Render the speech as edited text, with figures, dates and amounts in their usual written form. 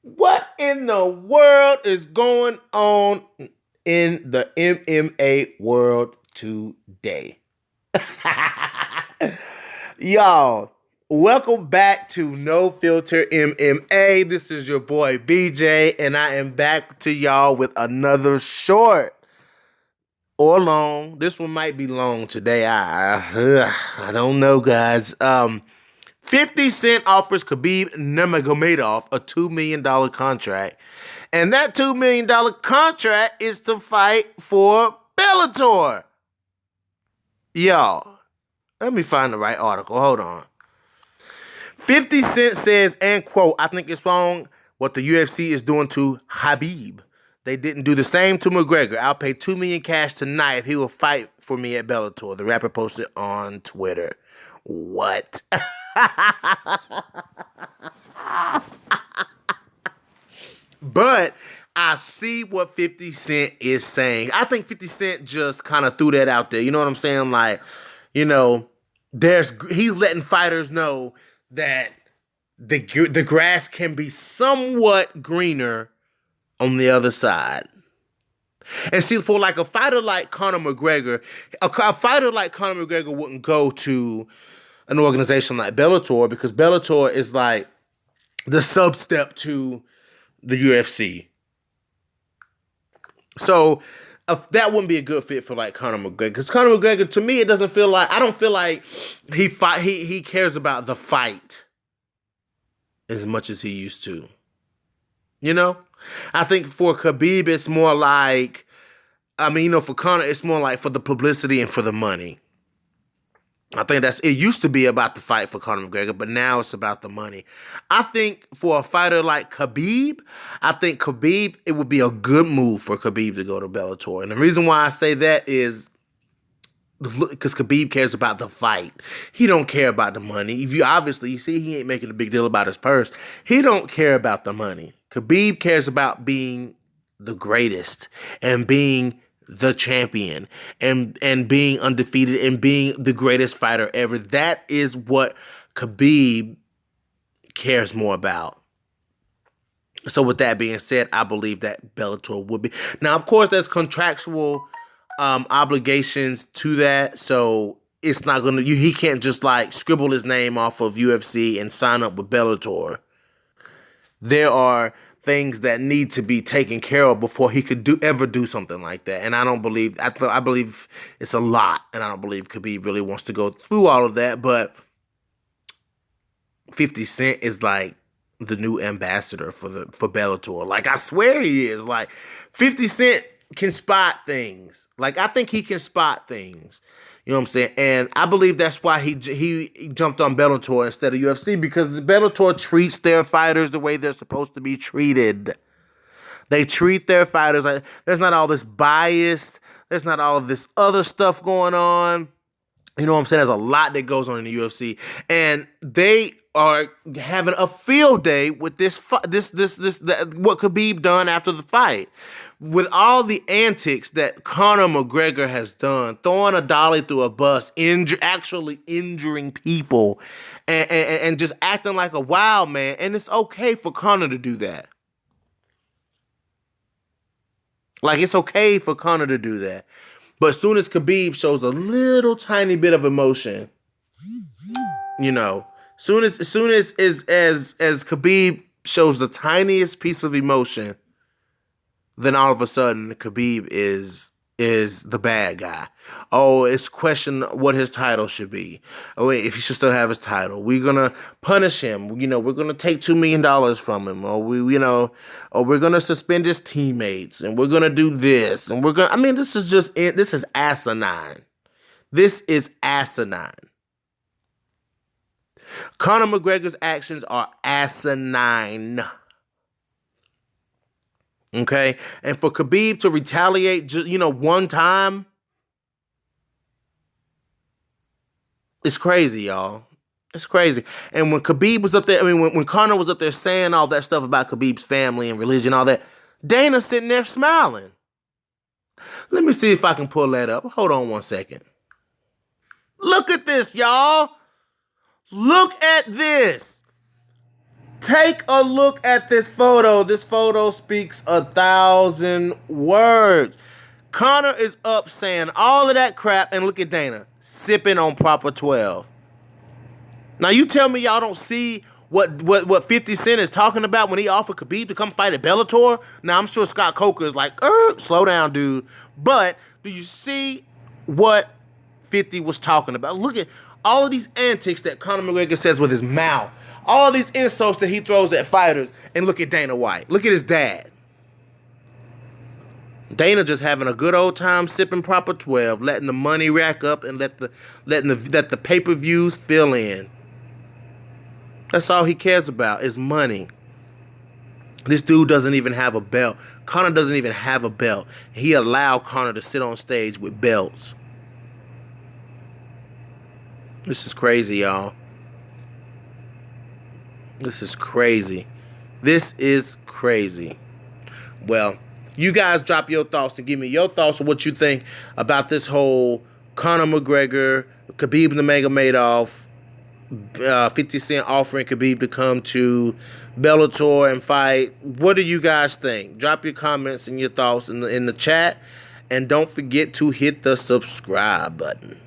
What in the world is going on in the MMA world today? Y'all, welcome back to No Filter MMA. This is your boy BJ, and I am back to y'all with another short or long. This one might be long today. I don't know, guys. 50 Cent offers Khabib Nurmagomedov a $2 million contract. And that $2 million contract is to fight for Bellator. Y'all, let me find the right article. Hold on. 50 Cent says, and quote, I think it's wrong what the UFC is doing to Khabib. They didn't do the same to McGregor. I'll pay $2 million cash tonight if he will fight for me at Bellator. The rapper posted on Twitter. What? But I see what 50 Cent is saying. I think 50 Cent just kind of threw that out there. You know what I'm saying? Like, you know, he's letting fighters know that the grass can be somewhat greener on the other side. And see, for like a fighter like Conor McGregor, a fighter like Conor McGregor wouldn't go to an organization like Bellator because Bellator is like the sub-step to the UFC. So that wouldn't be a good fit for like Conor McGregor. Because Conor McGregor, to me, I don't feel like he cares about the fight as much as he used to. You know? I think for Khabib, it's more like, for Conor, it's more like for the publicity and for the money. I think it used to be about the fight for Conor McGregor, but now it's about the money. I think for a fighter like Khabib, it would be a good move for Khabib to go to Bellator. And the reason why I say that is because Khabib cares about the fight. He don't care about the money. You see he ain't making a big deal about his purse. He don't care about the money. Khabib cares about being the greatest and being the champion and being undefeated and being the greatest fighter ever. That is what Khabib cares more about. So with that being said, I believe that Bellator would be. Now, of course, there's contractual obligations to that. So it's not going to, he can't just like scribble his name off of UFC and sign up with Bellator. There are things that need to be taken care of before he could ever do something like that. And I believe it's a lot. And I don't believe Khabib really wants to go through all of that. But 50 Cent is like the new ambassador for Bellator. Like, I swear he is. Like, 50 Cent can spot things. Like, I think he can spot things. You know what I'm saying? And I believe that's why he jumped on Bellator instead of UFC, because Bellator treats their fighters the way they're supposed to be treated. They treat their fighters like there's not all this bias. There's not all of this other stuff going on. You know what I'm saying? There's a lot that goes on in the UFC. And they are having a field day with what Khabib done after the fight. With all the antics that Conor McGregor has done, throwing a dolly through a bus, actually injuring people, and just acting like a wild man. And it's okay for Conor to do that. Like, it's okay for Conor to do that. But as soon as Khabib shows a little tiny bit of emotion, you know, soon as Khabib shows the tiniest piece of emotion, then all of a sudden Khabib is the bad guy. Oh, it's question what his title should be. Oh, wait, if he should still have his title. We're gonna punish him. You know, we're gonna take $2 million from him. Or we're gonna suspend his teammates, and we're gonna do this, and this is asinine. This is asinine. Conor McGregor's actions are asinine. Okay? And for Khabib to retaliate, one time, it's crazy, y'all. It's crazy. And when Khabib was up there, when Conor was up there saying all that stuff about Khabib's family and religion, all that, Dana's sitting there smiling. Let me see if I can pull that up. Hold on one second. Look at this, y'all. Look at this. Take a look at this photo. This photo speaks 1,000 words. Conor is up saying all of that crap, and look at Dana sipping on proper 12. Now you tell me y'all don't see what 50 Cent is talking about when he offered Khabib to come fight at Bellator? Now I'm sure Scott Coker is like, slow down, dude. But do you see what 50 was talking about? Look at all of these antics that Conor McGregor says with his mouth. All these insults that he throws at fighters. And look at Dana White. Look at his dad. Dana just having a good old time sipping proper 12, letting the money rack up and let the pay-per-views fill in. That's all he cares about is money. This dude doesn't even have a belt. Conor doesn't even have a belt. He allowed Conor to sit on stage with belts. This is crazy, y'all. This is crazy. This is crazy. Well, you guys drop your thoughts and give me your thoughts on what you think about this whole Conor McGregor, Khabib Nurmagomedov, 50 Cent offering Khabib to come to Bellator and fight. What do you guys think? Drop your comments and your thoughts in the chat. And don't forget to hit the subscribe button.